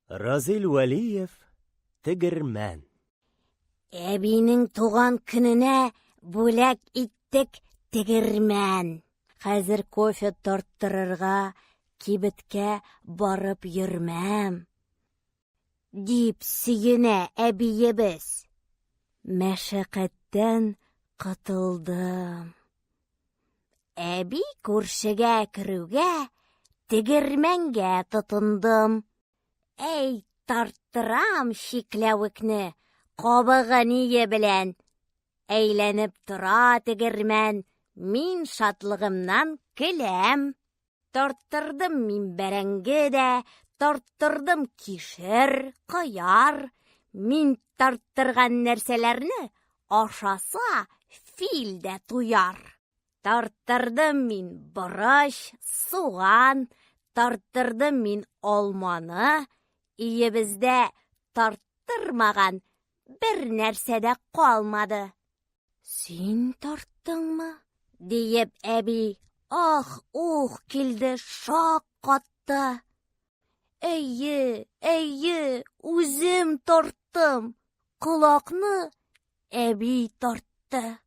Разил Вәлиев, тегермән. Әбинең туган көненә бүләк иттек тегермән. Хәзер кофе тарттырырга кибеткә барып йөрмәм. Дип сөенә әбиебез. Мәшәкатьтән кытылдым. Әби күршегә керүгә тегермәнгә тотындым. Әй, тарттырам шикләвекне кабыгы-ние белән. Әйләнеп тора тегермән, мин шатлыгымнан көләм. Тарттырдым мин бәрәңге дә, тарттырдым кишер, кыяр. Мин тарттырган нәрсәләрне ашаса фил дә туяр. Тарттырдым мин борыч, суган, тарттырдым мин алманы. Иебездә тарттырмаган бер нәрсә дә калмады. Син тарттыңмы? Диеп әби ах-ух килде шаккатты. Әйе, үзем тарттым. Колакны әби тартты.